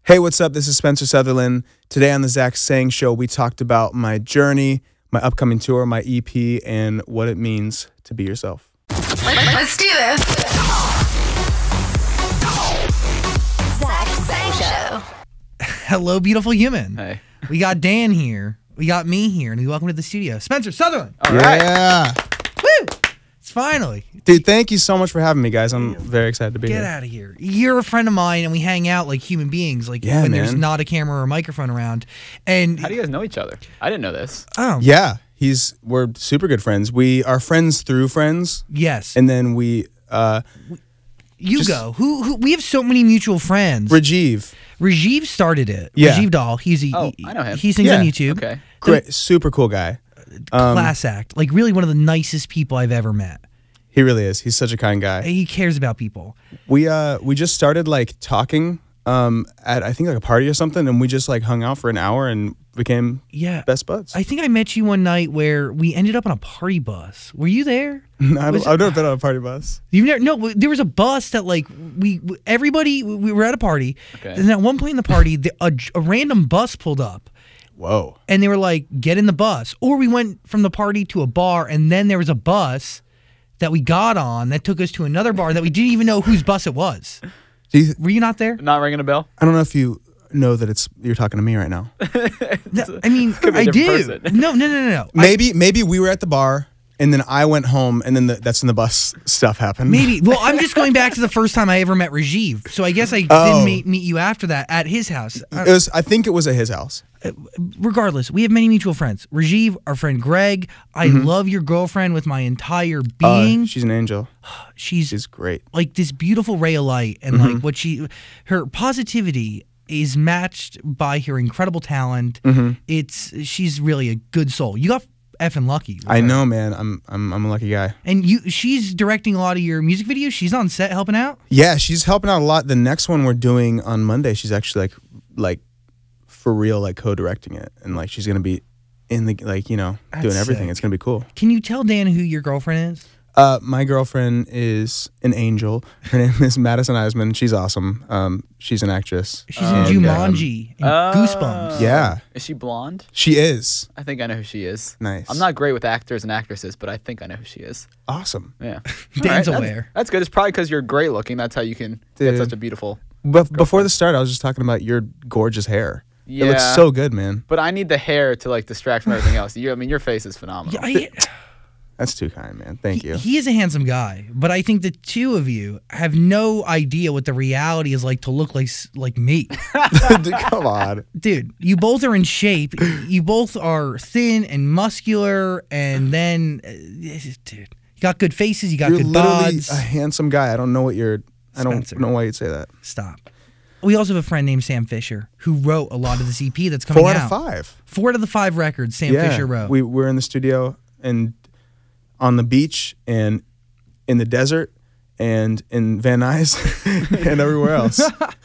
Hey, what's up? This is Spencer Sutherland. Today on the Zach Sang Show, we talked about my journey, my upcoming tour, my EP, and what it means to be yourself. Let's do this. Zach Sang Show. Hello, beautiful human. Hey. We got Dan here. We got me here, and we welcome to the studio, Spencer Sutherland. All right. Yeah. Woo! It's finally. Dude, thank you so much for having me, guys. I'm very excited to be Get here. out of here. You're a friend of mine, and we hang out like human beings, like Yeah, when there's man. not a camera or a microphone around. And How do you guys know each other? I didn't know this. oh, Yeah, we're super good friends. We are friends through friends, yes, and then we, Hugo. Who? We have so many mutual friends. Rajiv, Rajiv started it. Yeah. Rajiv Dahl. I know him. He sings Yeah. on YouTube. Okay. great, super cool guy. Class act. Like really one of the nicest people I've ever met. He really is. He's such a kind guy. He cares about people. We just started like talking at I think like a party or something, and we just like hung out for an hour and became Yeah. best buds. I think I met you one night where we ended up on a party bus. Were you there? I've never been on a party bus. You've never? No, there was a bus that like we were at a party, Okay. and at one point in the party, a random bus pulled up, Whoa. and they were like, "Get in the bus." Or we went from the party to a bar, and then there was a bus that we got on that took us to another bar that we didn't even know whose bus it was. Were you not there? Not ringing a bell? I don't know if you know that you're talking to me right now. No, I mean, Could be a I different do. person. No. Maybe we were at the bar and then I went home and then that's when the bus stuff happened. Maybe. Well, I'm just going back to the first time I ever met Rajiv. So I guess I Oh. didn't meet you after that at his house. I think it was at his house. Regardless, we have many mutual friends. Rajiv, our friend Greg. I love your girlfriend with my entire being. She's an angel. She's Great. like this beautiful ray of light, and like her positivity is matched by her incredible talent. She's really a good soul. You got effing lucky. with I her. know, man. I'm a lucky guy. And she's directing a lot of your music videos. She's on set helping out. Yeah, she's helping out a lot. The next one we're doing on Monday, she's actually like for real, like co-directing it, and like she's gonna be in the doing everything. sick. It's gonna be cool. Can you tell Dan who your girlfriend is? My girlfriend is an angel. Her name is Madison Eisman. She's awesome. She's an actress. She's in And, Jumanji and Goosebumps. Yeah, Is she blonde? she is. I think I know who she is. Nice. I'm not great with actors and actresses, but I think I know who she is. Awesome. Yeah. Dan's All right, aware. That's good. It's probably because you're great looking. That's how you can get Dude. such a beautiful. But before the start, I was just talking about your gorgeous hair. Yeah. It looks so good, man. But I need the hair to like distract from everything else. Your face is phenomenal. Yeah, That's too kind, man. Thank you. he is a handsome guy, but I think the two of you have no idea what the reality is like to look like me. Dude, come on. Dude, you both are in shape. You both are thin and muscular, and then, dude, you got good faces. You got You're good literally bods. a handsome guy. I don't know Spencer. know why you'd say that. Stop. We also have a friend named Sam Fisher who wrote a lot of this EP that's coming 4 out out. of 5. 4 out of the 5 records Sam Fisher wrote. We're in the studio and on the beach and in the desert and in Van Nuys and everywhere else.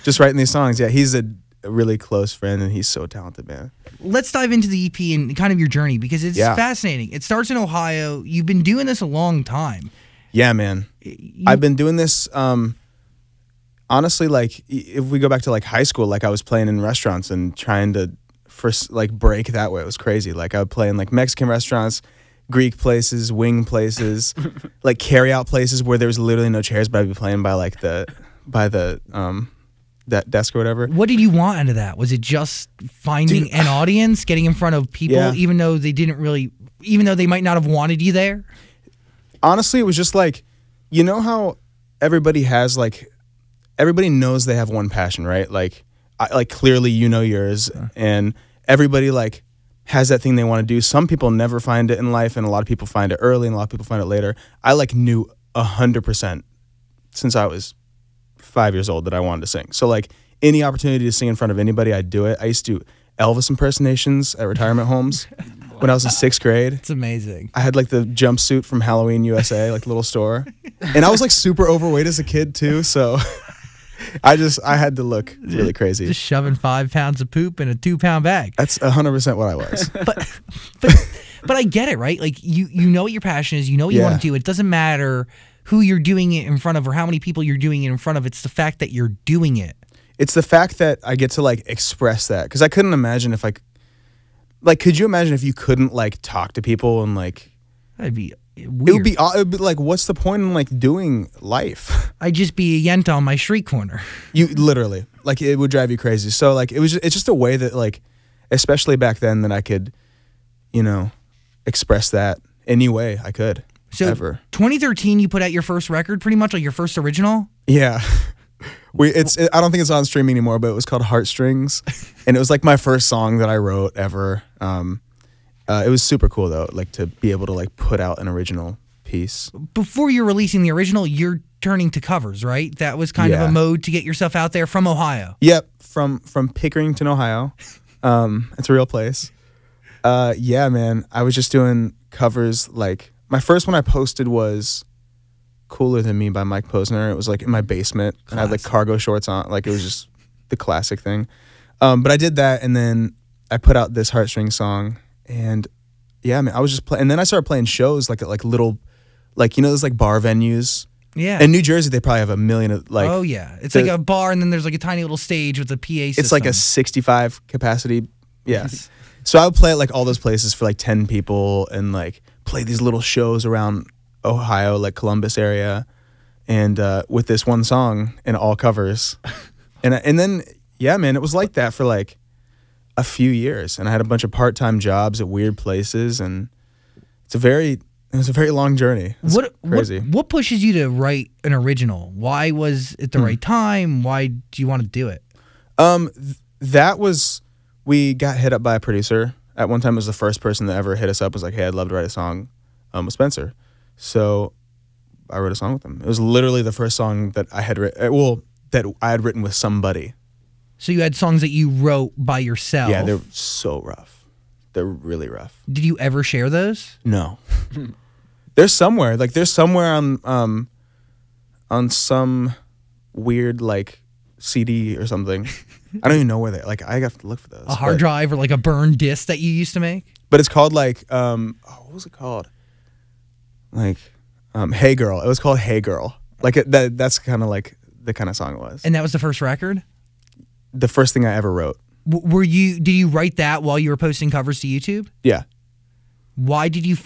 Just writing these songs. Yeah, he's a really close friend and he's so talented, man. Let's dive into the EP and kind of your journey because it's Yeah. fascinating. It starts in Ohio. You've been doing this a long time. Yeah, man. I've been doing this honestly, like if we go back to like high school, like I was playing in restaurants and trying to first like break that way. It was crazy. Like I would play in like Mexican restaurants, Greek places, wing places, like carry out places where there was literally no chairs, but I'd be playing by like that desk or whatever. What did you want out of that? Was it just finding Dude, an audience, getting in front of people, Yeah. even though they might not have wanted you there? Honestly, it was just like, you know how everybody knows they have one passion, right? Like clearly you know yours, and everybody like has that thing they want to do. Some people never find it in life, and a lot of people find it early, and a lot of people find it later. I like knew 100% since I was 5 years old that I wanted to sing. So like any opportunity to sing in front of anybody, I'd do it. I used to do Elvis impersonations at retirement homes when I was in 6th grade. It's amazing. I had like the jumpsuit from Halloween USA, like little store. And I was like super overweight as a kid too, so I had to look really crazy. Just shoving 5 pounds of poop in a 2-pound bag. That's 100% what I was. But I get it, right? Like you know what your passion is, you know what you Yeah. want to do. It doesn't matter who you're doing it in front of or how many people you're doing it in front of. It's the fact that you're doing it. it's the fact that I get to like express that, because I couldn't imagine if like, could you imagine if you couldn't like talk to people and like That'd be it weird. would be like, what's the point in like doing life? I'd just be a yenta on my street corner. You literally, like, it would drive you crazy. So like it's just a way that like, especially back then, that I could, you know, express that any way I could. So ever. 2013, you put out your first record, pretty much like your first original. Yeah. I don't think it's on streaming anymore, but it was called Heartstrings, and it was like my first song that I wrote ever. It was super cool though, like to be able to like put out an original piece. Before you're releasing the original, you're turning to covers, right? That was kind of a mode to get yourself out there from Ohio. Yep, from Pickerington, Ohio. It's a real place. Yeah, man. I was just doing covers. Like, my first one I posted was Cooler Than Me by Mike Posner. It was like in my basement. And I had like cargo shorts on. Like, it was just the classic thing. But I did that, and then I put out this Heartstrings song. And yeah, man, I was just playing. And then I started playing shows like at like little, like, you know, those like bar venues. Yeah. In New Jersey, they probably have a million of like. Oh yeah, it's like a bar, and then there's like a tiny little stage with a PA system. It's like a 65 capacity. Yeah. So I would play at like all those places for like 10 people, and like play these little shows around Ohio, like Columbus area, and with this one song and all covers. And then yeah, man, it was like that for like a few years, and I had a bunch of part-time jobs at weird places, and it was a very long journey. Crazy. What pushes you to write an original? Why was it the right time? Why do you want to do it? That was, we got hit up by a producer. At one time, it was the first person that ever hit us up, was like, hey, I'd love to write a song with Spencer. So I wrote a song with him. It was literally the first song that I had written, that I had written with somebody. So you had songs that you wrote by yourself. Yeah, they're so rough. They're really rough. Did you ever share those? No. They're somewhere. Like, they're somewhere on some weird like CD or something. I don't even know where they. Like, I have to look for those. A hard drive or like a burned disc that you used to make. But it's called like what was it called? Like Hey Girl. It was called Hey Girl. Like that's kind of like the kind of song it was. And that was the first record? The first thing I ever wrote. Did you write that while you were posting covers to YouTube? Yeah. Why did you,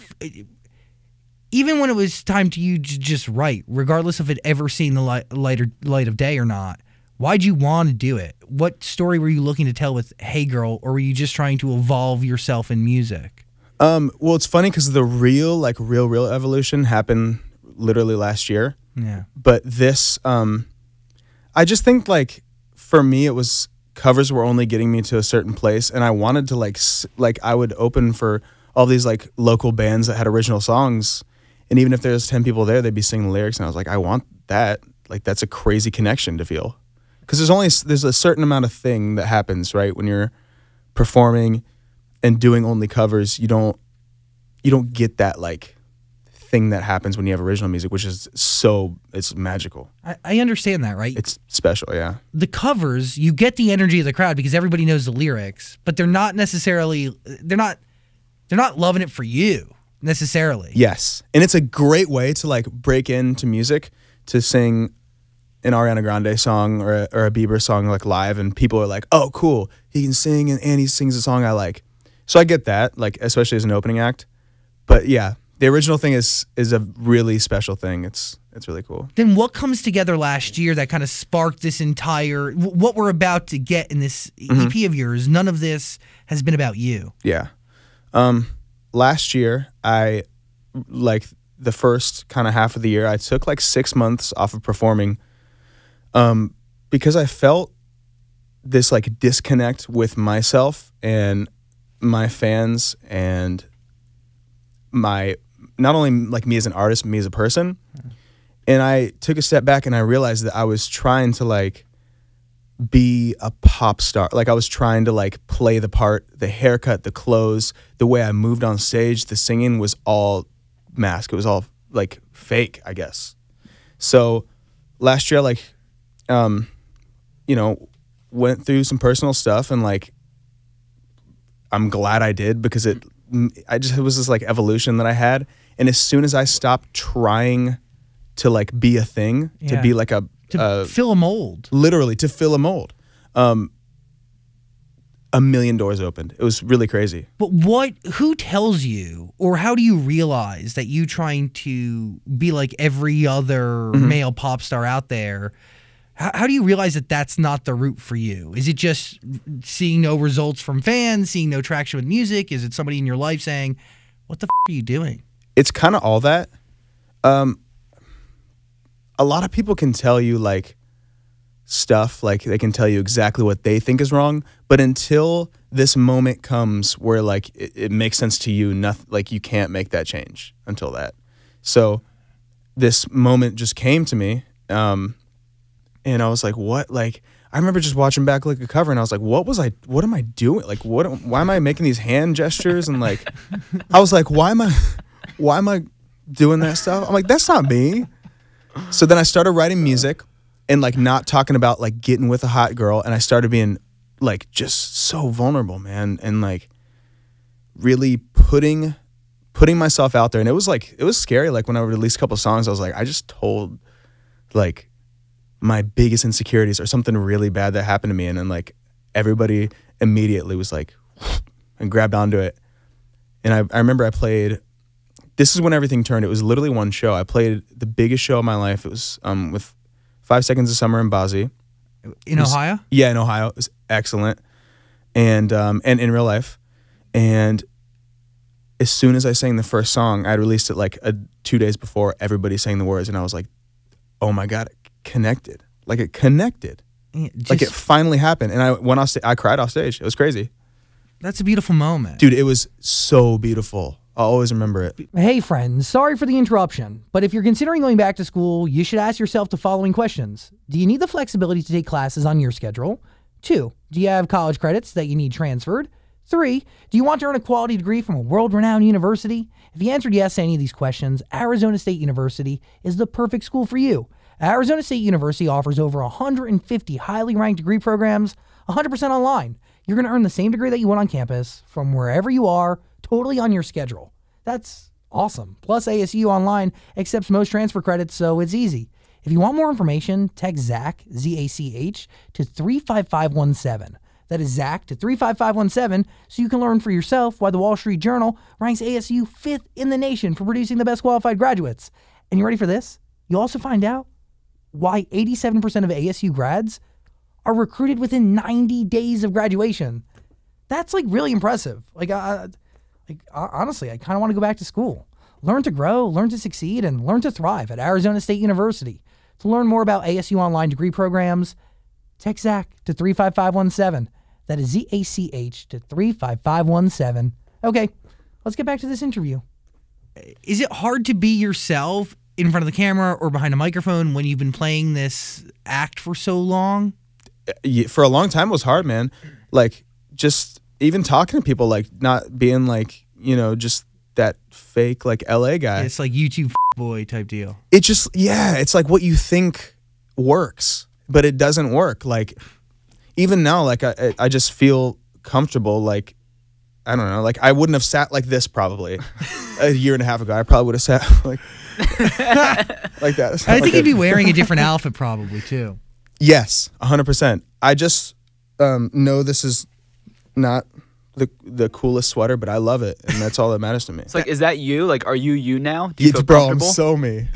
even when it was time to you to just write, regardless of it ever seeing the light of day or not, why'd you want to do it? What story were you looking to tell with Hey Girl, or were you just trying to evolve yourself in music? Well, it's funny because the real evolution happened literally last year. Yeah. But this, I just think like, for me, it was covers were only getting me to a certain place, and I wanted to like I would open for all these like local bands that had original songs, and even if there's 10 people there, they'd be singing the lyrics, and I was like, I want that. Like, that's a crazy connection to feel, because there's a certain amount of thing that happens, right, when you're performing and doing only covers. You don't get that like thing that happens when you have original music, which is it's magical. I understand that, right? It's special, yeah. The covers, you get the energy of the crowd because everybody knows the lyrics, but they're not loving it for you necessarily. Yes. And it's a great way to like break into music, to sing an Ariana Grande song or a Bieber song like live, and people are like, oh, cool, he can sing, and he sings a song I like. So I get that, like, especially as an opening act. But yeah, the original thing is a really special thing. It's really cool. Then what comes together last year that kind of sparked this entire, what we're about to get in this EP of yours? None of this has been about you. Yeah. Last year, I, like, the first kind of half of the year, I took like 6 months off of performing, because I felt this like disconnect with myself and my fans, and my, not only like me as an artist, but me as a person. And I took a step back, and I realized that I was trying to like be a pop star. Like, I was trying to like play the part, the haircut, the clothes, the way I moved on stage, the singing was all mask. It was all like fake, I guess. So last year, like, you know, went through some personal stuff, and like, I'm glad I did, because it was this like evolution that I had. And as soon as I stopped trying to like be a thing, to be like to fill a mold, literally to fill a mold, a million doors opened. It was really crazy. But who tells you, or how do you realize that you trying to be like every other male pop star out there? How do you realize that that's not the route for you? Is it just seeing no results from fans, seeing no traction with music? Is it somebody in your life saying, what the are you doing? It's kind of all that. A lot of people can tell you like stuff, like they can tell you exactly what they think is wrong, but until this moment comes where like it makes sense to you, nothing, like you can't make that change until that. So this moment just came to me, and I was like, what? Like, I remember just watching back like a cover, and I was like, what am I doing? Like, why am I making these hand gestures? And like, I was like, why am I doing that stuff? I'm like, that's not me. So then I started writing music and like not talking about like getting with a hot girl, and I started being like just so vulnerable, man, and like really putting myself out there. And it was scary. Like when I released a couple songs, I was like, I just told like my biggest insecurities or something really bad that happened to me, and then like everybody immediately was like and grabbed onto it. And I remember I played. This is when everything turned. It was literally one show. I played the biggest show of my life. It was with 5 Seconds of Summer in Bozzy. In Ohio? Yeah, in Ohio. It was excellent. And in real life. And as soon as I sang the first song, I released it like 2 days before everybody sang the words. And I was like, oh my God, it connected. Like it connected. Like it finally happened. And I went off I cried off stage. It was crazy. That's a beautiful moment. Dude, it was so beautiful. I'll always remember it. Hey friends, sorry for the interruption, but if you're considering going back to school, you should ask yourself the following questions. Do you need the flexibility to take classes on your schedule? 2, do you have college credits that you need transferred? 3, do you want to earn a quality degree from a world-renowned university? If you answered yes to any of these questions, Arizona State University is the perfect school for you. Arizona State University offers over 150 highly ranked degree programs, 100% online. You're going to earn the same degree that you want on campus from wherever you are, totally on your schedule. That's awesome. Plus, ASU Online accepts most transfer credits, so it's easy. If you want more information, text Zach, Z-A-C-H, to 35517. That is Zach to 35517, so you can learn for yourself why the Wall Street Journal ranks ASU 5th in the nation for producing the best qualified graduates. And you ready for this? You'll also find out why 87% of ASU grads are recruited within 90 days of graduation. That's like really impressive. Honestly, I kind of want to go back to school. Learn to grow, learn to succeed, and learn to thrive at Arizona State University. To learn more about ASU Online degree programs, text Zach to 35517. That is Z-A-C-H to 35517. Okay, let's get back to this interview. Is it hard to be yourself in front of the camera or behind a microphone when you've been playing this act for so long? For a long time it was hard, man. Like just even talking to people, like not being like, just that fake like LA guy. It's like YouTube boy type deal. It just, it's like what you think works, but it doesn't work. Like even now, like I just feel comfortable. Like, I don't know, like I wouldn't have sat like this probably a year and a half ago. I probably would have sat like like that. I think you'd be wearing a different outfit probably too. Yes, 100%. I just know this is not the coolest sweater, but I love it, and that's all that matters to me. It's like, is that you? Like, are you now? Do you feel bro, comfortable? I'm so me.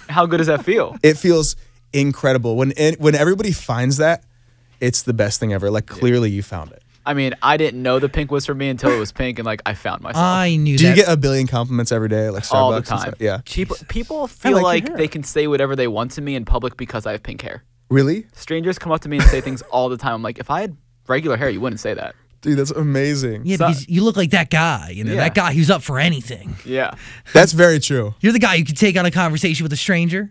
How good does that feel? It feels incredible. When everybody finds that, it's the best thing ever. Like, clearly you found it. I mean, I didn't know the pink was for me until it was pink, and like I found myself. I knew that. Do you get a billion compliments every day, like Starbucks? All the and time. stuff? Yeah. People feel like like your hair. they can say whatever they want to me in public because I have pink hair. Really? Strangers come up to me and say things all the time. I'm like, if I had regular hair, you wouldn't say that. Dude, that's amazing. Yeah, because you look like that guy, that guy who's up for anything. Yeah. That's very true. You're the guy who can take on a conversation with a stranger.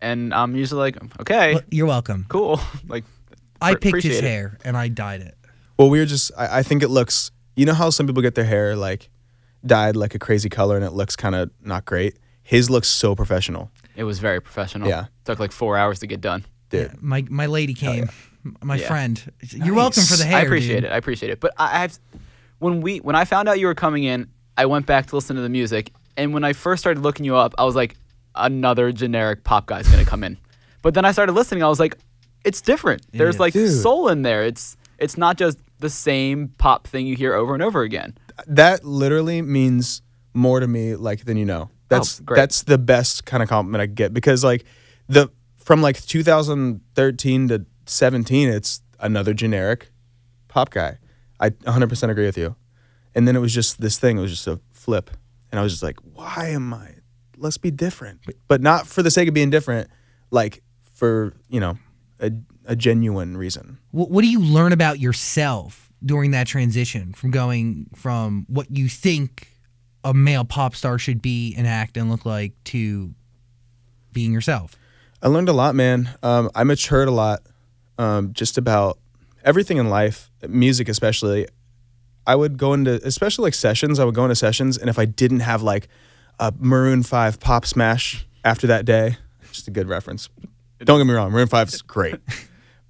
And I'm usually like, okay, Well, you're welcome. cool. Like, I picked his appreciate it. hair and I dyed it. Well, we were just, I think it looks, you know how some people get their hair like dyed like a crazy color and it looks kind of not great? His looks so professional. It was very professional. Yeah. Took like 4 hours to get done. Dude. Yeah, my lady came, my Yeah. friend. You're welcome for the hair. I appreciate dude. it. I appreciate it. But I've when I found out you were coming in, I went back to listen to the music, and when I first started looking you up, I was like, another generic pop guy's gonna come in. But then I started listening. I was like, it's different. There's is. like Dude. soul in there. It's not just the same pop thing you hear over and over again. That literally means more to me like than you know. That's great. that's the best kind of compliment I get because like from like 2013 to 17 it's another generic pop guy. I 100% agree with you. And then it was just this thing, it was just a flip. And I was just like, why am I? Let's be different. But not for the sake of being different, like for, you know, a genuine reason. What do you learn about yourself during that transition from going from what you think a male pop star should be and act and look like to being yourself? I learned a lot, man. I matured a lot, just about everything in life, music especially. I would go into, especially like sessions, I would go into sessions, and if I didn't have like a Maroon 5 pop smash after that day, just a good reference. Don't get me wrong, Maroon 5 is great.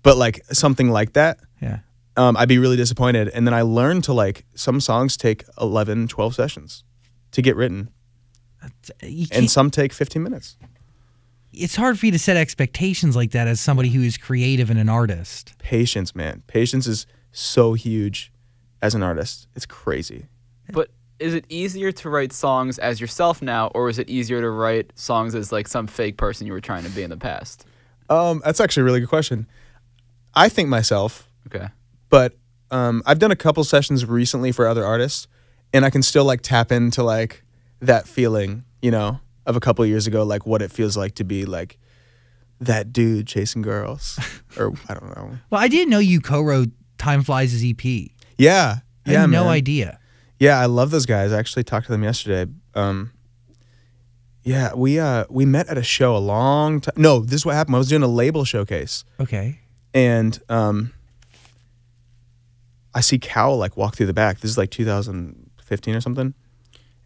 But like something like that, Yeah. I'd be really disappointed. And then I learned to like, some songs take 11, 12 sessions to get written. You And can't- some take 15 minutes. it's hard for you to set expectations like that as somebody who is creative and an artist. Patience, man. Patience is so huge as an artist. It's crazy. But is it easier to write songs as yourself now, or is it easier to write songs as like some fake person you were trying to be in the past? That's actually a really good question. I think myself, Okay. but I've done a couple sessions recently for other artists, and I can still like tap into like that feeling, you know, of a couple of years ago, like what it feels like to be like that dude chasing girls, or I don't know. Well, I didn't know you co-wrote Time Flies' EP. Yeah, I yeah, had no man. idea. Yeah, I love those guys. I actually talked to them yesterday. Yeah, we met at a show a long time. No, this is what happened. I was doing a label showcase, Okay. and I see Cal like walk through the back. This is like 2015 or something,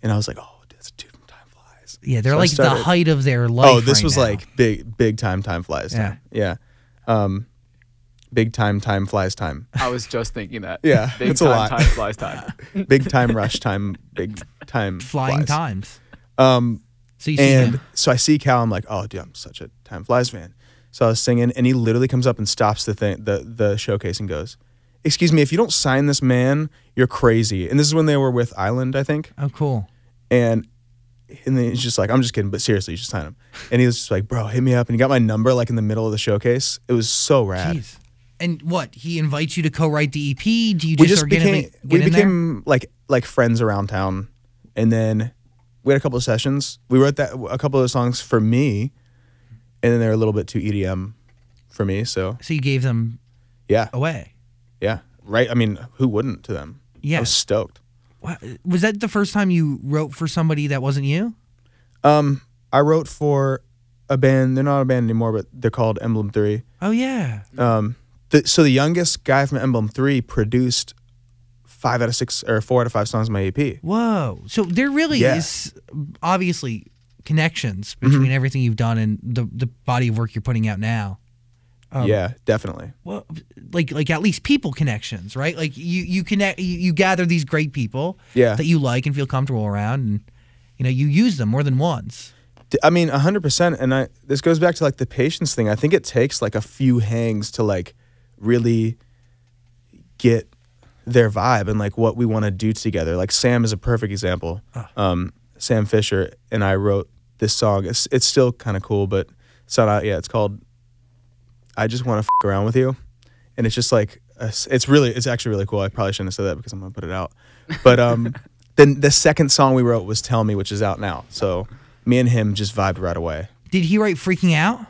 and I was like, "Oh, that's a dude from Time Flies." Yeah, they're So I like started- the height of their life. Oh, this right was now. like big time Flies time. Yeah. Big time flies time. I was just thinking that. Yeah, Big it's a time, lot. time flies time. Big time rush time. Big time flying flies. times. Um, So you see and him. so I see Cal. I'm like, oh, dude, I'm such a Time Flies fan. So I was singing, and he literally comes up and stops the showcase and goes, "Excuse me, if you don't sign this man, you're crazy." And this is when they were with Island, I think. Oh, cool. And then he's just like, "I'm just kidding, but seriously, you should sign him." And he was just like, "Bro, hit me up." And he got my number like in the middle of the showcase. It was so rad. Jeez. And what? He invites you to co-write the EP? Do you We just, just organically became get in there? like friends around town, and then we had a couple of sessions. We wrote a couple of songs for me, and then they were a little bit too EDM for me. So So you gave them yeah, away. yeah, right. I mean, who wouldn't to them? Yeah. I was stoked. Was that the first time you wrote for somebody that wasn't you? I wrote for a band. They're not a band anymore, but they're called Emblem 3. Oh, yeah. So the youngest guy from Emblem 3 produced 5 out of 6 or 4 out of 5 songs on my EP. Whoa. So there really Yeah. is obviously connections between everything you've done and the body of work you're putting out now. Yeah, definitely. Well, like at least people connections, right? Like you connect, you gather these great people Yeah. that you like and feel comfortable around, and you use them more than once. I mean, 100%. And this goes back to like the patience thing. I think it takes like a few hangs to like really get their vibe and like what we want to do together. Like Sam is a perfect example. Sam Fisher and I wrote this song. It's still kind of cool, but it's not out yet. It's called "I Just Want to F Around with You," and it's just like it's actually really cool. I probably shouldn't have said that because I'm gonna put it out. But then the second song we wrote was "Tell Me," which is out now. So me and him just vibed right away. Did he write "Freaking Out"?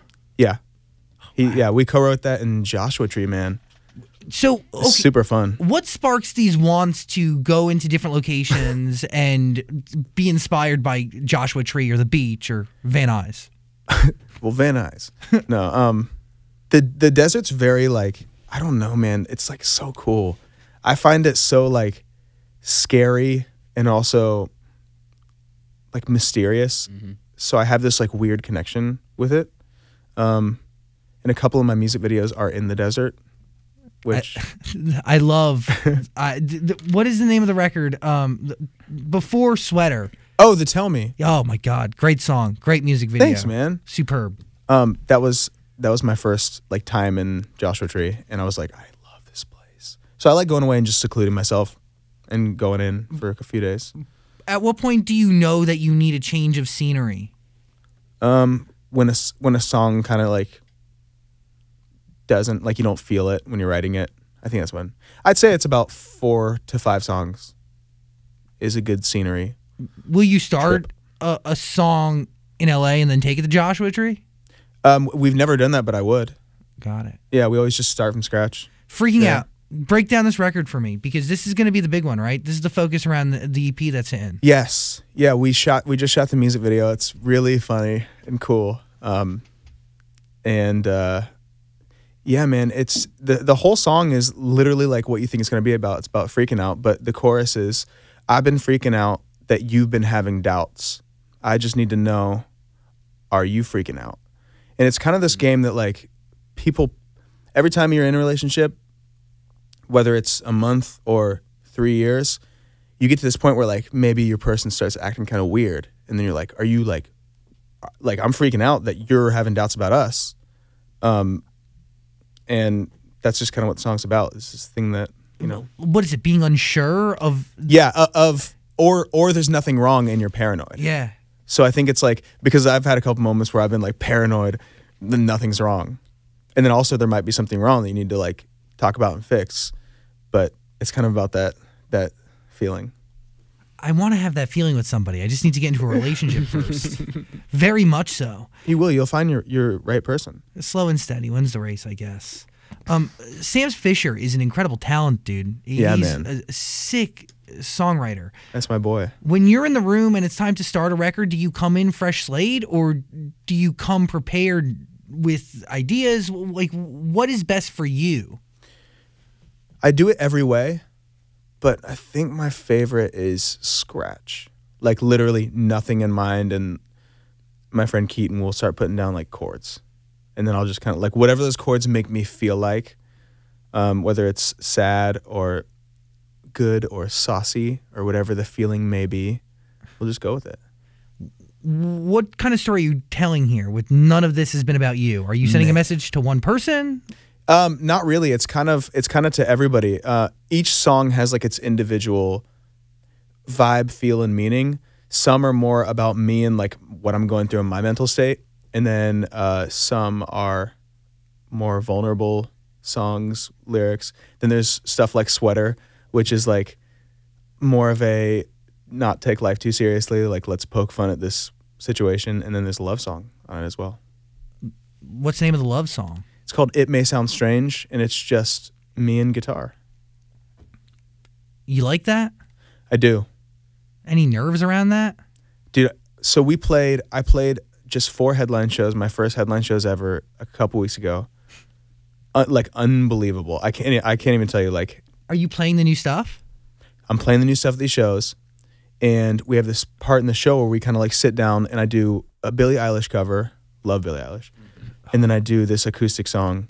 Yeah, we co-wrote that in Joshua Tree, man. So It's okay, super fun. what sparks these wants to go into different locations and be inspired by Joshua Tree or the beach or Van Nuys? Well, Van Nuys. No, the desert's very like, I don't know, man. It's like so cool. I find it so like scary and also like mysterious. So I have this like weird connection with it. And a couple of my music videos are in the desert, which I love. What is the name of the record? Before Sweater. oh, the Tell Me. Oh my God, great song, great music video. Thanks, man. Superb. That was that was my first like time in Joshua Tree, and I was like, I love this place. So I like going away and just secluding myself and going in for a few days. At what point do you know that you need a change of scenery? When a song kind of like doesn't, like, you don't feel it when you're writing it. I think that's when. I'd say it's about 4 to 5 songs is a good scenery. Will you start a song in LA and then take it to Joshua Tree? We've never done that, but I would. Got it. Yeah, we always just start from scratch. Freaking Yeah. out. Break down this record for me, because this is going to be the big one, right? This is the focus around the EP that's in. Yes. Yeah, we just shot the music video. It's really funny and cool. Yeah, man, it's the whole song is literally like what you think it's going to be about. It's about freaking out, but the chorus is, I've been freaking out that you've been having doubts. I just need to know, are you freaking out? And it's kind of this game that, like, people, every time you're in a relationship, whether it's a month or 3 years, you get to this point where, like, maybe your person starts acting kind of weird, and then you're like, are you like I'm freaking out that you're having doubts about us. And that's just kind of what the song's about. It's this thing that, you know. What is it, being unsure of? Yeah, or there's nothing wrong and you're paranoid. Yeah. So I think it's like, because I've had a couple moments where I've been like paranoid, then nothing's wrong. And then also there might be something wrong that you need to like talk about and fix. But it's kind of about that feeling. I want to have that feeling with somebody. I just need to get into a relationship first. Very much so. You will. You'll find your right person. Slow and steady wins the race, I guess. Sam Fisher is an incredible talent, dude. Yeah, He's man. a sick songwriter. That's my boy. When you're in the room and it's time to start a record, do you come in fresh slate, or do you come prepared with ideas? Like, what is best for you? I do it every way, but I think my favorite is scratch. Like, literally nothing in mind, and my friend Keaton will start putting down like chords. And then I'll just kind of like, whatever those chords make me feel like, whether it's sad or good or saucy or whatever the feeling may be, we'll just go with it. What kind of story are you telling here with none of this has been about you? Are you sending a message to one person? Not really. It's kind of to everybody. Each song has like its individual vibe, feel, and meaning. Some are more about me and like what I'm going through in my mental state. And then some are more vulnerable songs, lyrics. Then there's stuff like Sweater, which is like more of a not take life too seriously, like let's poke fun at this situation. And then there's a love song on it as well. What's the name of the love song? It's called It May Sound Strange, and it's just me and guitar. You like that? I do. Any nerves around that? Dude, so I played just 4 headline shows, my first headline shows ever, a couple weeks ago. Like, unbelievable. I can't even tell you, like. Are you playing the new stuff? I'm playing the new stuff at these shows, and we have this part in the show where we kind of like sit down and I do a Billie Eilish cover. Love Billie Eilish. And then I do this acoustic song,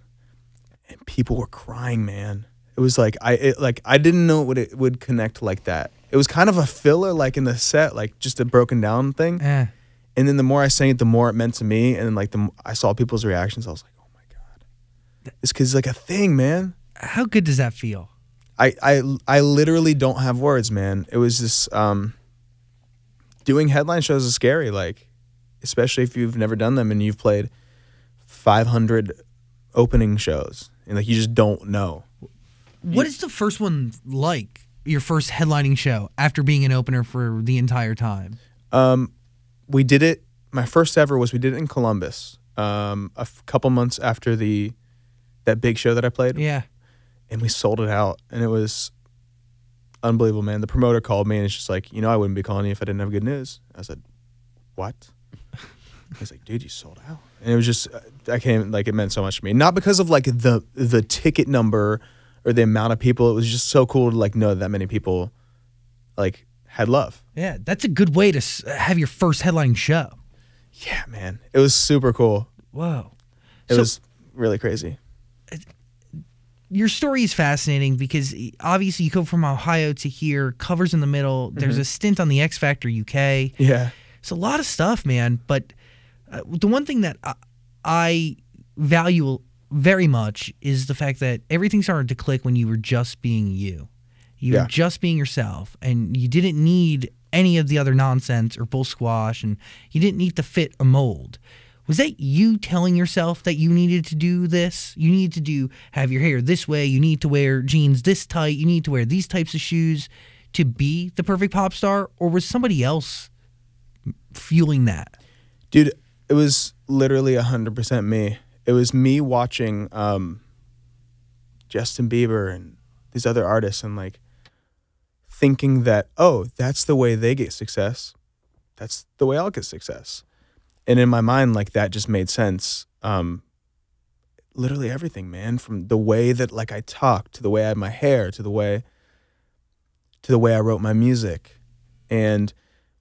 and people were crying, man. It was like, I didn't know it would connect like that. It was kind of a filler, like in the set, like just a broken down thing. And then the more I sang it, the more it meant to me. And then like I saw people's reactions. I was like, oh my God. It's because it's like a thing, man. How good does that feel? I literally don't have words, man. It was just, doing headline shows is scary, like, especially if you've never done them and you've played 500 opening shows and like you just don't know. What is the first one like? Your first headlining show after being an opener for the entire time? We did it. My first ever was we did it in Columbus. A couple months after that big show that I played. Yeah, and we sold it out, and it was unbelievable, man. The promoter called me and it's just like, I wouldn't be calling you if I didn't have good news. I said, what? He's like, dude, you sold out. And it was just, it meant so much to me. Not because of like the ticket number or the amount of people. It was just so cool to like know that many people like had love. Yeah, that's a good way to have your first headlining show. Yeah, man. It was super cool. Whoa. It was really crazy. Your story is fascinating because obviously you go from Ohio to here, covers in the middle. There's a stint on the X Factor UK. Yeah. It's a lot of stuff, man. But the one thing that I value very much is the fact that everything started to click when you were just being you. You were just being yourself, and you didn't need any of the other nonsense or bull squash, and you didn't need to fit a mold. Was that you telling yourself that you needed to do this? You need to have your hair this way, you need to wear jeans this tight, you need to wear these types of shoes to be the perfect pop star? Or was somebody else fueling that? Dude, it was literally 100% me. It was me watching Justin Bieber and these other artists and like thinking that, oh, that's the way they get success. That's the way I'll get success. And in my mind, like that just made sense. Literally everything, man, from the way that like I talked to the way I had my hair to the way I wrote my music. And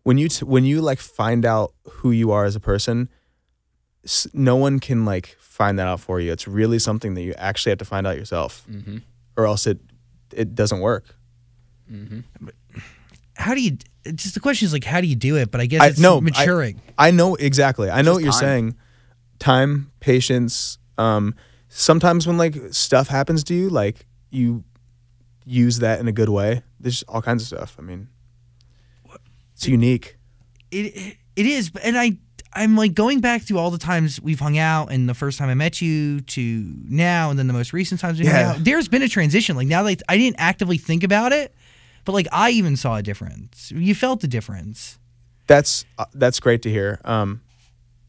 when you like find out who you are as a person, no one can like find that out for you. It's really something that you actually have to find out yourself, or else it doesn't work. How do you? Just the question is like, how do you do it? But I guess it's maturing. I know exactly. I know what you're time. saying. Time, patience. Sometimes when like stuff happens to you, like you use that in a good way. There's all kinds of stuff. I mean, it's unique. It is, and I'm like going back through all the times we've hung out, and the first time I met you to now, and then the most recent times we hung out. There's been a transition. Like now, like I didn't actively think about it, but like I even saw a difference. You felt the difference. That's great to hear.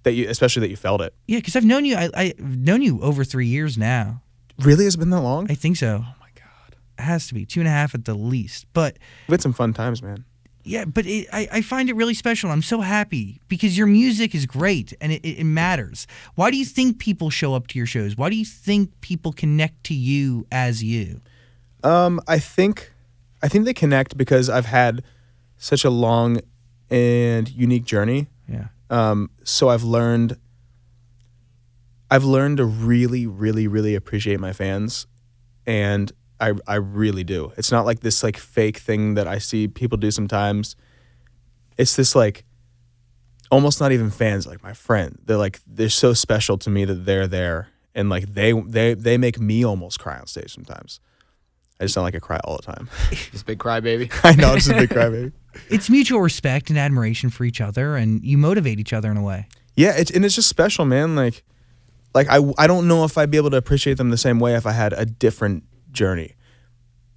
Especially that you felt it. Yeah, because I've known you. I've known you over 3 years now. Really, has it been that long? I think so. Oh my God, it has to be 2.5 at the least. But we've had some fun times, man. yeah, but I find it really special. I'm so happy because your music is great and it matters. Why do you think people show up to your shows? Why do you think people connect to you as you? I think they connect because I've had such a long and unique journey. Yeah. So I've learned to really, really, really appreciate my fans, and I really do. It's not like this like fake thing that I see people do sometimes. It's this like almost not even fans, like my friend. They're so special to me that they're there, and like they make me almost cry on stage sometimes. I just sound like I cry all the time. Just big crybaby. I know, just a big crybaby. It's mutual respect and admiration for each other, and you motivate each other in a way. Yeah, it's just special, man. Like I don't know if I'd be able to appreciate them the same way if I had a different journey.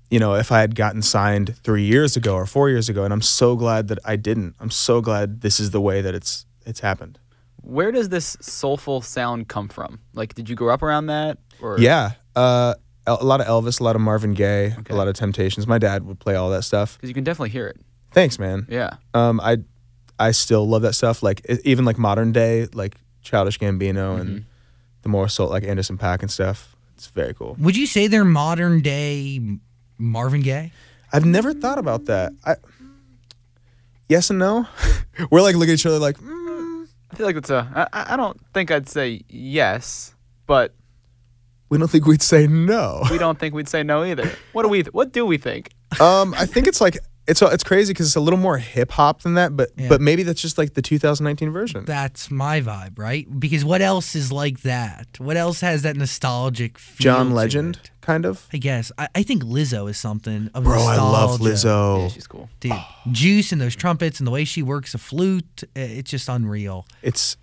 You know, if I had gotten signed 3 years ago or 4 years ago, and I'm so glad that I didn't. I'm so glad this is the way that it's happened. Where does this soulful sound come from? Like, did you grow up around that? Or Yeah, a lot of Elvis, a lot of Marvin Gaye, Okay. a lot of Temptations. My dad would play all that stuff. Because you can definitely hear it. Thanks, man. Yeah. I still love that stuff. Like even like modern day, like Childish Gambino and the more soul, like Anderson .Paak and stuff. It's very cool. Would you say they're modern day Marvin Gaye? I've never thought about that. Yes and no. We're like looking at each other like. I feel like it's I don't think I'd say yes, but We don't think we'd say no. we don't think we'd say no either. What do we think? I think it's like it's crazy because it's a little more hip hop than that, but maybe that's just like the 2019 version. That's my vibe, right? Because what else is like that? What else has that nostalgic feel John to Legend, it? kind of. I guess. I think Lizzo is something of Bro, I nostalgia. love Lizzo. Yeah, she's cool. Dude, Juice and those trumpets and the way she works a flute, it's just unreal. It's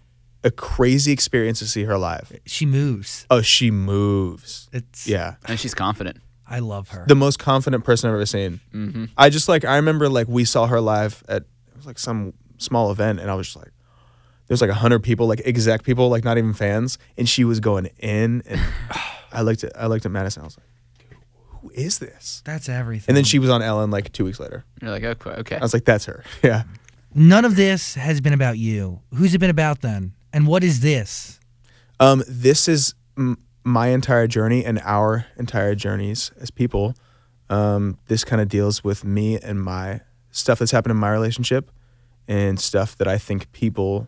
a crazy experience to see her live. She moves. Oh, she moves. It's Yeah. And she's confident. I love her. The most confident person I've ever seen. Mm-hmm. I remember like we saw her live at, it was like some small event, and I was just like, there's like 100 people, like exec people, like not even fans, and she was going in, and I looked at Madison, I was like, dude, who is this? That's everything. And then she was on Ellen like 2 weeks later. You're like, okay. I was like, that's her. Yeah. None of this has been about you. Who's it been about then? And what is this? This is my entire journey and our entire journeys as people. This kind of deals with me and my stuff that's happened in my relationship and stuff that I think people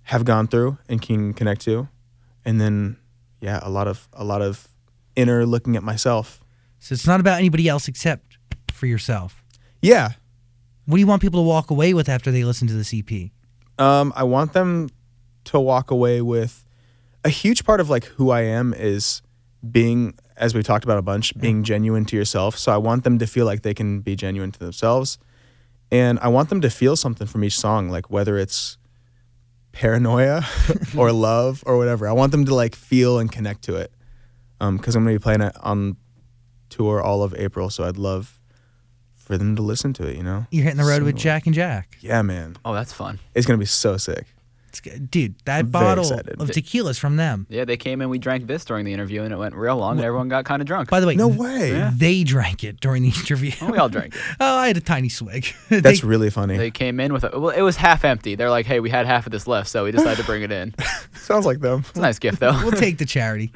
have gone through and can connect to. And then, yeah, a lot of inner looking at myself. So it's not about anybody else except for yourself. Yeah. What do you want people to walk away with after they listen to this EP? I want them to walk away with a huge part of like who I am is being, as we talked about a bunch, being genuine to yourself. So I want them to feel like they can be genuine to themselves. And I want them to feel something from each song, like whether it's paranoia or love or whatever. I want them to like feel and connect to it. Because I'm going to be playing it on tour all of April. So I'd love for them to listen to it, you know? You're hitting the road So- with Jack and Jack. Yeah, man. Oh, that's fun. It's going to be so sick. It's good. Dude, that I'm very bottle excited. of tequila's from them. Yeah, they came in, we drank this during the interview, and it went real long, and everyone got kind of drunk. By the way, No way. Yeah. they drank it during the interview. Oh, we all drank it. Oh, I had a tiny swig. That's really funny. They came in with well, it was half empty. They're like, hey, we had half of this left, so we decided to bring it in. It's Sounds like them. a nice gift, though. We'll take the charity.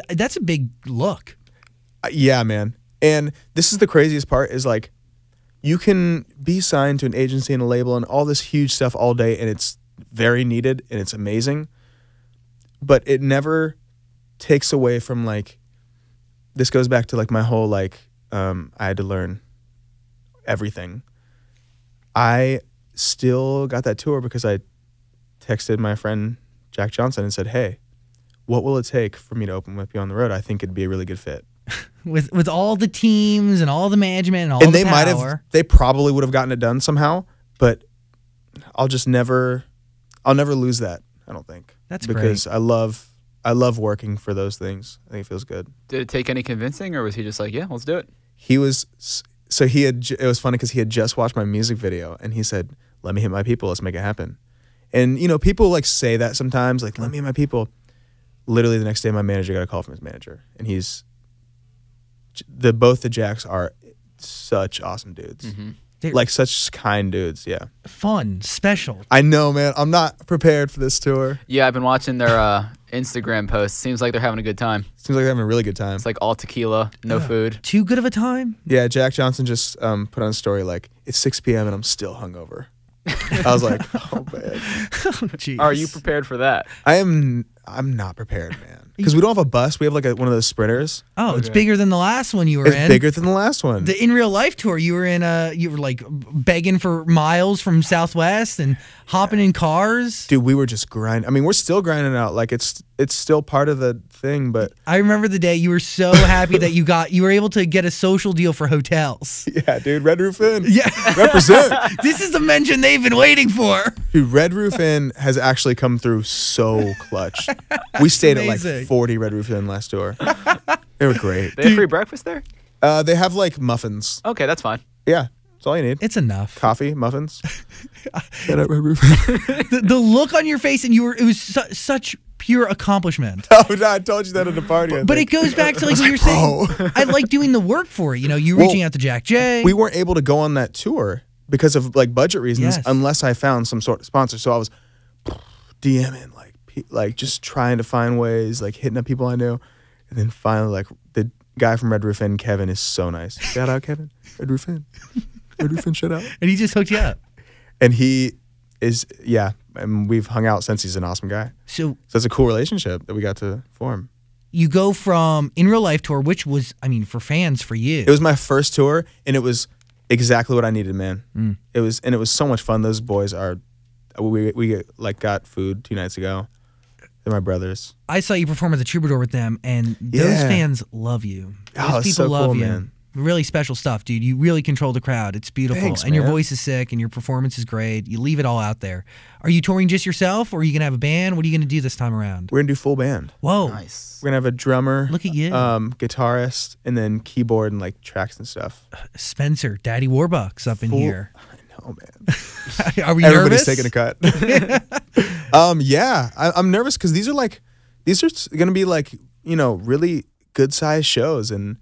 That's a big look. Yeah, man. And this is the craziest part is like you can be signed to an agency and a label and all this huge stuff all day, and it's very needed and it's amazing. But it never takes away from like, this goes back to like my whole like, I had to learn everything. I still got that tour because I texted my friend Jack Johnson and said, hey, what will it take for me to open with you on the road? I think it'd be a really good fit. With all the teams and all the management and all And the they power. they probably would have gotten it done somehow, but I'll never lose that. I don't think. That's because I love working for those things. I think it feels good. Did it take any convincing, or was he just like, yeah, let's do it? He was, so he had, it was funny because he had just watched my music video and he said, let me hit my people, let's make it happen. And you know, people like say that sometimes, like, let me hit my people. Literally the next day my manager got a call from his manager, and both the Jacks are such awesome dudes. Mm-hmm. They're Like such kind dudes, yeah. fun, special. I know, man. I'm not prepared for this tour. Yeah, I've been watching their Instagram posts. Seems like they're having a good time. Seems like they're having a really good time. It's like all tequila, no food. Too good of a time? Yeah, Jack Johnson just put on a story like, it's 6 p.m. and I'm still hungover. I was like, oh, man. Jeez. Are you prepared for that? I'm not prepared, man. Because we don't have a bus. We have like one of those sprinters. Oh, it's Okay. bigger than the last one you were It's in. bigger than the last one. The In Real Life tour, you were in you were like begging for miles from Southwest and hopping in cars. Dude, we were just grinding. I mean, we're still grinding out. Like it's still part of the thing, but I remember the day you were so happy that you were able to get a social deal for hotels. yeah, dude, Red Roof Inn. Yeah. Represent. This is the mention they've been waiting for. Dude, Red Roof Inn has actually come through so clutch. We stayed at like amazing. 40 Red Roof Inn last tour. They were great. They have free breakfast there? They have like muffins. Okay, that's fine. Yeah, that's all you need. It's enough. Coffee, muffins. Shout out Red Roof Inn. The look on your face, and it was such pure accomplishment. Oh, no, I told you that at the party. But it goes back to like what you're saying. I like doing the work for it. You know, you reaching out to Jack J. We weren't able to go on that tour because of like budget reasons, Yes. unless I found some sort of sponsor. So I was DMing like just trying to find ways, like hitting up people I knew, and then finally like the guy from Red Roof Inn, Kevin, is so nice. Shout out, Kevin. Red Roof Inn. Red Roof Inn, shout out. And he just hooked you up. And he is, yeah, and we've hung out since. He's an awesome guy. So So it's a cool relationship that we got to form. you go from In Real Life tour, which was, I mean, for fans, for you. It was my first tour, and it was exactly what I needed, man. It was so much fun. Those boys are, we like got food 2 nights ago. They're my brothers. I saw you perform at the Troubadour with them, and those Yeah. fans love you. Those Oh, it's people so love cool, you. man. Really special stuff, dude. You really control the crowd. It's beautiful. Thanks, and your man. voice is sick, and your performance is great. You leave it all out there. Are you touring just yourself, or are you going to have a band? What are you going to do this time around? We're gonna do full band. Whoa. Nice. We're gonna have a drummer, Look at you. guitarist, and then keyboard and like tracks and stuff. Spencer, Daddy Warbucks up in Full- here. I know, man. Are we Everybody's nervous? taking a cut. Yeah, I'm nervous because these are gonna be like, you know, really good sized shows, and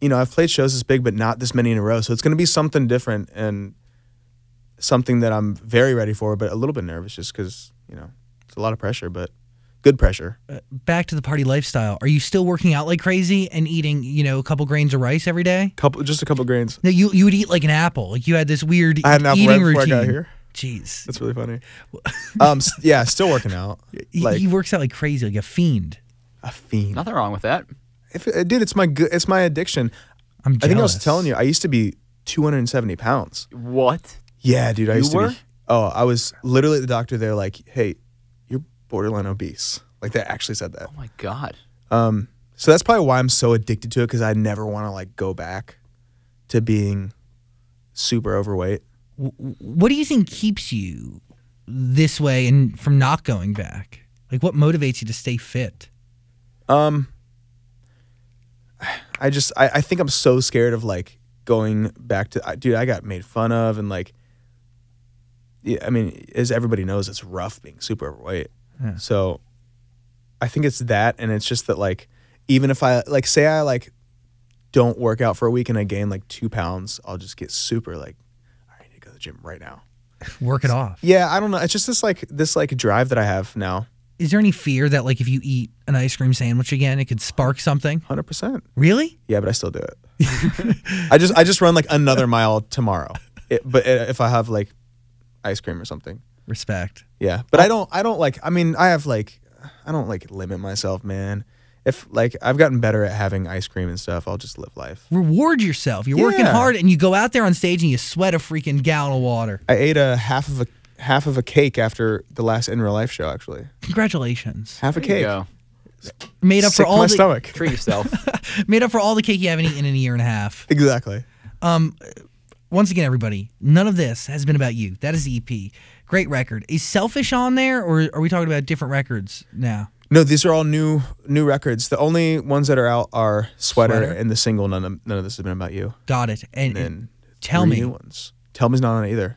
you know, I've played shows this big, but not this many in a row. So it's gonna be something different and something that I'm very ready for, but a little bit nervous just because, you know, it's a lot of pressure, but good pressure. Back to the party lifestyle. Are you still working out like crazy and eating, you know, a couple grains of rice every day? Just a couple grains. No, you would eat like an apple. Like you had this weird I had an apple eating right before routine. I got here. Jeez. That's really funny. Yeah, still working out. Like He works out like crazy, like a fiend. a fiend. Nothing wrong with that. Dude, it's my addiction. I'm I think I was jealous. telling you, I used to be 270 pounds. What? Yeah, dude, I You used to were? be. Oh, I was literally at the doctor there like, hey, you're borderline obese. Like they actually said that. Oh my God. So that's probably why I'm so addicted to it, because I never want to like go back to being super overweight. What do you think keeps you this way and from not going back? Like, what motivates you to stay fit? I think I'm so scared of like going back to, dude, I got made fun of, and like, yeah, I mean, as everybody knows, it's rough being super overweight. Yeah. So I think it's that, and it's just that like, even if I like, say I like don't work out for a week and I gain like 2 pounds, I'll just get super like, I need to go to the gym right now. Work it off. Yeah, I don't know. It's just this drive that I have now. Is there any fear that, like, if you eat an ice cream sandwich again, it could spark something? 100%. Really? Yeah, but I still do it. I just run like another mile tomorrow. But if I have like ice cream or something. Respect. Yeah, but I don't like. I mean, I don't like limit myself, man. If like I've gotten better at having ice cream and stuff, I'll just live life. Reward yourself. You're working Yeah. hard, and you go out there on stage and you sweat a freaking gallon of water. I ate a half of a cake after the last In Real Life show. Actually, Congratulations. half a There you cake. go. Made up Sick for to all my the stomach. Treat yourself. made up for all the cake you haven't eaten in a year and a half. Exactly. Once again, everybody, none of this has been about you. That is the EP. Great record. Is Selfish on there, or are we talking about different records now? No, these are all new records. The only ones that are out are Sweater, Sweater? and the single. None of this has been about you. Got it. And And tell 3 me. new ones. Tell me's not on it either.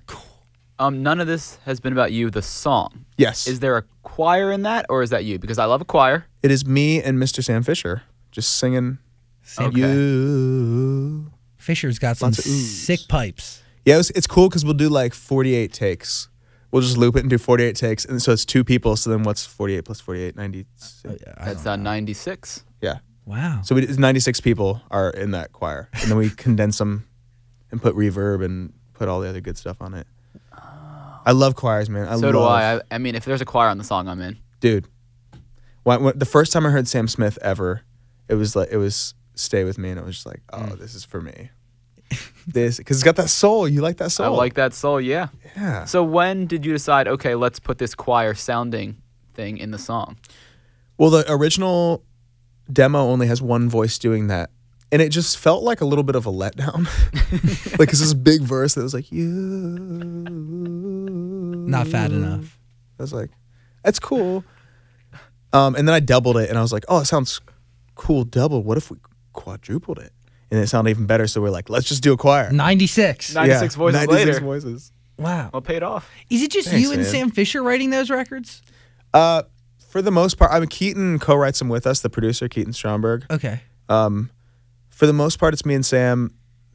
None of this has been about you, the song. Yes, Is there a choir in that, or is that you? Because I love a choir. it is me and Mr. Sam Fisher just singing. Sam Okay. You. Fisher's got some Lots of oohs. sick pipes. Yeah, it's cool because we'll do like 48 takes. We'll just loop it and do 48 takes, and so it's 2 people. So then what's 48 plus 48? 96. That's 96. Yeah. Wow. So 96 people are in that choir, and then we condense them and put reverb and put all the other good stuff on it. I love choirs, man. So do I. I mean, if there's a choir on the song, I'm in. Dude. When the first time I heard Sam Smith ever, it was Stay With Me, and it was just like, oh, this is for me. This, because it's got that soul. You like that I soul? like that soul, yeah. Yeah. So when did you decide, okay, let's put this choir sounding thing in the song? Well, the original demo only has one voice doing that, and it just felt like a little bit of a letdown. Like, it's this big verse that was like, you. Not fat enough. I was like, that's cool. And then I doubled it, and I was like, oh, it sounds cool double. What if we quadrupled it? And it sounded even better, so we're like, let's just do a choir. 96. 96 voices 96 later. voices. Wow. Well, paid off. Is it just Thanks, you and man. Sam Fisher writing those records? For the most part, I mean, Keaton co-writes them with us, the producer, Keaton Stromberg. Okay. For the most part, it's me and Sam.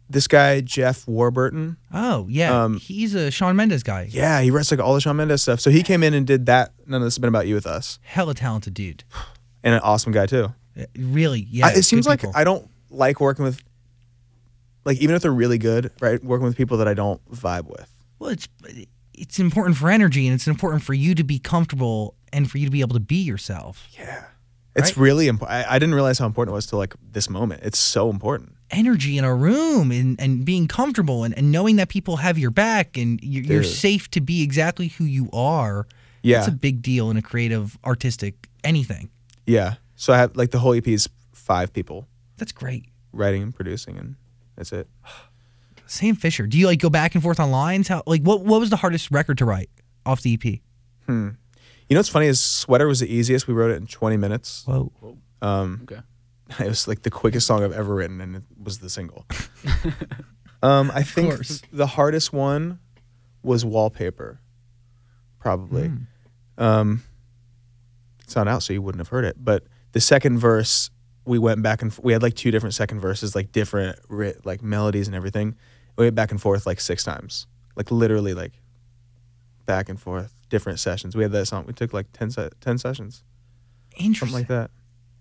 This guy, Jeff Warburton, Oh, yeah. He's a Shawn Mendes guy. yeah, he writes like all the Shawn Mendes stuff. So he came in and did that. None of this has been about you with us. Hella talented dude. And an awesome guy, too. Really, yeah. It seems good like people. I don't like working with, like, even if they're really good, right? Working with people that I don't vibe with. Well, it's important for energy, and it's important for you to be comfortable and for you to be able to be yourself. Yeah. It's Right? really important. I didn't realize how important it was till like this moment. It's so important. Energy in a room and being comfortable and knowing that people have your back and you're Dude. safe to be exactly who you are. Yeah. It's a big deal in a creative, artistic, anything. Yeah. So I have like the whole EP is 5 people That's great. writing and producing, and that's it. Sam Fisher. Do you like go back and forth on lines? How what was the hardest record to write off the EP? You know what's funny is Sweater was the easiest. We wrote it in 20 minutes. Whoa. Okay. It was like the quickest song I've ever written, and it was the single. I think course. the hardest one was Wallpaper, probably. It's not out, so you wouldn't have heard it. But the second verse, we went back and we had like 2 different second verses, like different like melodies and everything. We went back and forth like 6 times, like literally like back and forth, different sessions. We had that song. We took like 10 sessions, Interesting. something like that.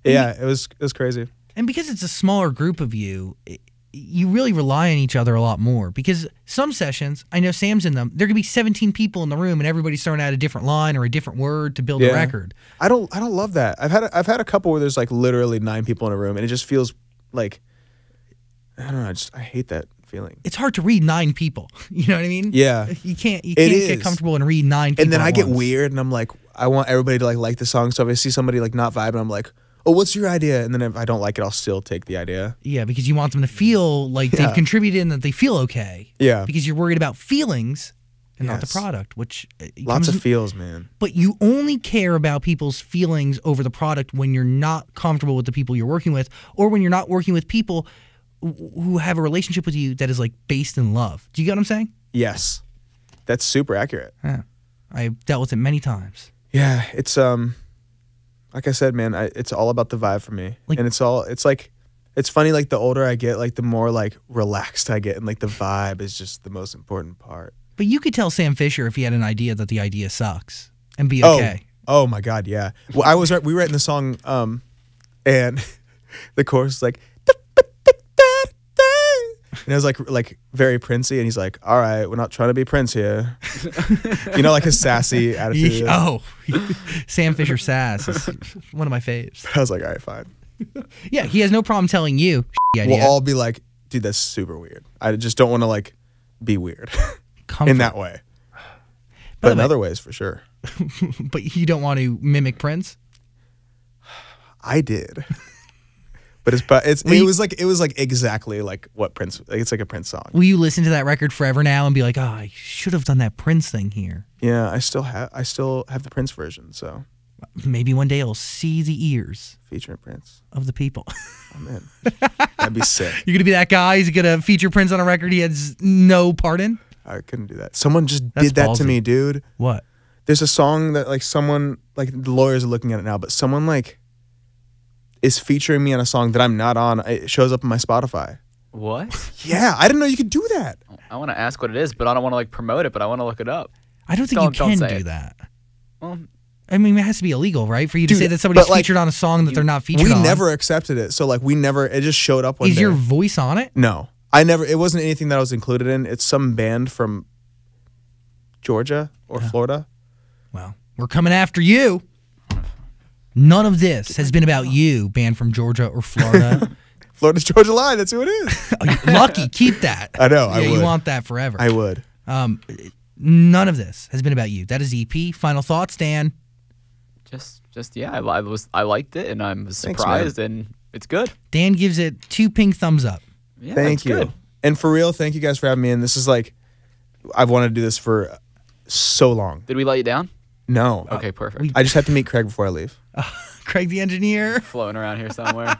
Yeah, it was crazy. And because it's a smaller group of you, you really rely on each other a lot more. Because some sessions, I know Sam's in them, there could be 17 people in the room and everybody's throwing out a different line or a different word to build a Yeah. record. I don't love that. I've had a couple where there's like literally 9 people in a room, and it just feels like, I don't know. I hate that feeling. It's hard to read 9 people. You know what I mean? Yeah. You can't It get is. comfortable and read 9 people. And then at I get once. weird, and I'm like, I want everybody to like the song. So if I see somebody like not vibing, I'm like, oh, what's your idea? And then if I don't like it, I'll still take the idea. Yeah, because you want them to feel like they've contributed and that they feel okay. Yeah. Because you're worried about feelings and not the Yes. product, which Lots of feels, man. But you only care about people's feelings over the product when you're not comfortable with the people you're working with, or when you're not working with people who have a relationship with you that is like based in love. Do you get what I'm saying? Yes. That's super accurate. Yeah. I've dealt with it many times. Yeah, it's like I said, man, it's all about the vibe for me. Like- And it's funny, like the older I get, like the more like relaxed I get, and like the vibe is just the most important part. But you could tell Sam Fisher if he had an idea that the idea sucks and be okay. Oh my God, yeah. Well, we were writing the song, and the chorus is like, and it was like very Princey, and he's like, all right, we're not trying to be Prince here. You know, like his sassy attitude. Oh, Sam Fisher sass is one of my faves. I was like, all right, fine. Yeah, he has no problem telling you the idea. We'll all be like, dude, that's super weird. I just don't want to like be weird Comfort. in that way. By But the in way- other ways, for sure. But you don't want to mimic Prince? I did. But it was like exactly like what Prince. Like, it's like a Prince song. Will you listen to that record forever now and be like, oh, I should have done that Prince thing here? Yeah, I still have the Prince version. So Maybe one day I'll see the ears featuring Prince. of the people. Oh man, that'd be sick. You're going to be that guy who's going to feature Prince on a record he has no part in? I couldn't do that. Someone just That's did that to ballsy. me, dude. What? There's a song that like someone like the lawyers are looking at it now, but someone like is featuring me on a song that I'm not on. It shows up on my Spotify. What? Yeah, I didn't know you could do that. I want to ask what it is, but I don't want to like promote it. But I want to look it up. I don't think Don't you can say do it. that. Well, I mean, it has to be illegal, right? For you to Dude, say that somebody's but, like, featured on a song that they're not featured We on. never accepted it, so like it just showed up one Is day. your voice on it? No, I never. It wasn't anything that I was included in. It's some band from Georgia or Florida. Well, we're coming after you. None of this has been about you, band from Georgia or Florida. Florida's Georgia line. That's who it is. Lucky, keep that. I know, I Yeah, you would. want that forever. I would. None of this has been about you. That is EP. Final thoughts, Dan. just yeah. I liked it, and I'm Thanks, man. surprised, and it's good. Dan gives it 2 pink thumbs up. Yeah, Thank it's you. Good. And for real, thank you guys for having me. And this is like, I've wanted to do this for so long. Did we let you down? No. Okay, perfect. I just have to meet Craig before I leave. Craig the engineer. Floating around here somewhere.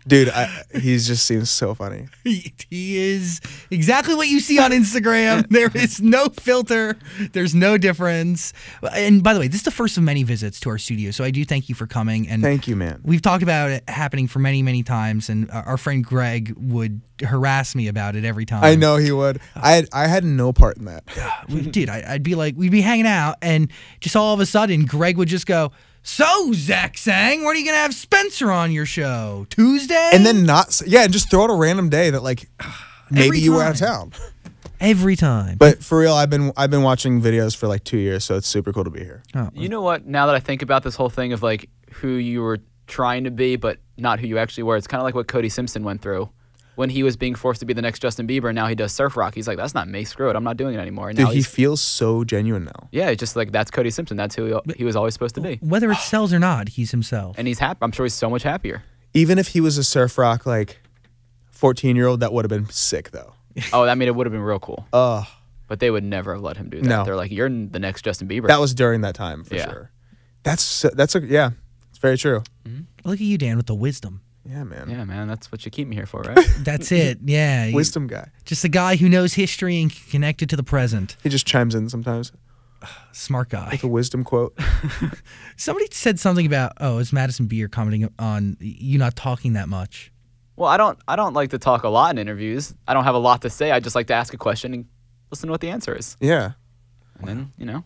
Dude, he just seems so funny. He is exactly what you see on Instagram. There is no filter. There's no difference. And by the way, this is the first of many visits to our studio, so I do thank you for coming. And Thank you, man. we've talked about it happening for many, many times, and our friend Greg would harass me about it every time. I know he would. I had no part in that. Dude, I'd be like, we'd be hanging out, and just all of a sudden, Greg would just go, "So, Zach Sang, when are you going to have Spencer on your show? Tuesday?" And then and just throw it a random day that like maybe Every you were out of time. town. Every time. But for real, I've been watching videos for like 2 years, so it's super cool to be here. Oh, You know what? Now that I think about this whole thing of like who you were trying to be, but not who you actually were, it's kind of like what Cody Simpson went through when he was being forced to be the next Justin Bieber, and now he does surf rock. He's like, that's not me. Screw it. I'm not doing it anymore. And Dude, now he he's, feels so genuine now. yeah, it's just like that's Cody Simpson. That's who he was always supposed to be, whether it sells or not, he's himself. and he's happy. I'm sure he's so much happier. Even if he was a surf rock like 14-year-old, that would have been sick though. Oh, I mean, it would have been real cool, Ugh. but they would never have let him do that. No. They're like, you're the next Justin Bieber. That was during that time for Yeah. sure. It's very true. Look at you, Dan, with the wisdom. Yeah, man. yeah, man, that's what you keep me here for, right? That's it. Yeah. Wisdom guy. Just a guy who knows history and can connect it to the present. He just chimes in sometimes Smart guy. with a wisdom quote. Somebody said something about, it's Madison Beer commenting on you not talking that much. Well, I don't like to talk a lot in interviews. I don't have a lot to say. I just like to ask a question and listen to what the answer is, Yeah. and then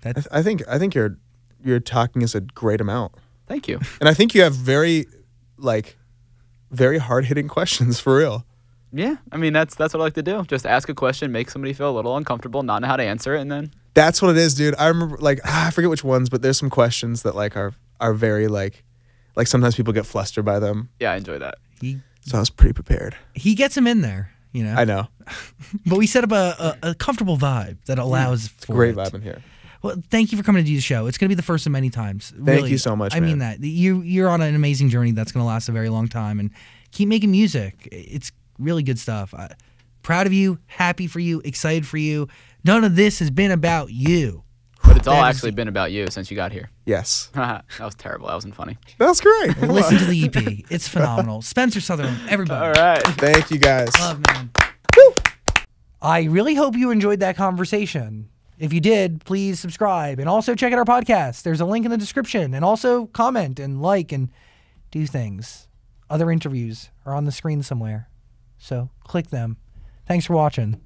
I think you're talking is a great amount. thank you. And I think you have very hard-hitting questions for real. Yeah, I mean that's what I like to do. Just ask a question, make somebody feel a little uncomfortable, not know how to answer it, and then That's what it is, dude. I remember I forget which ones, but there's some questions that like are very like sometimes people get flustered by them. yeah, I enjoy that. So I was pretty prepared. He gets him in there, I know. But we set up a comfortable vibe that allows for Great it. vibe in here. Well, thank you for coming to do the show. It's going to be the first of many times. Thank you so much, I mean man. that. You're on an amazing journey that's going to last a very long time, and keep making music. It's really good stuff. Proud of you, happy for you, excited for you. None of this has been about you. But it's all actually been about you since you got here. Yes. That was terrible. That wasn't funny. That's great. Listen to the EP. It's phenomenal. Spencer Sutherland, everybody. All right. Thank you guys. Love, man. I really hope you enjoyed that conversation. If you did, please subscribe and also check out our podcast. There's a link in the description, and also comment and like and do things. Other interviews are on the screen somewhere, so click them. Thanks for watching.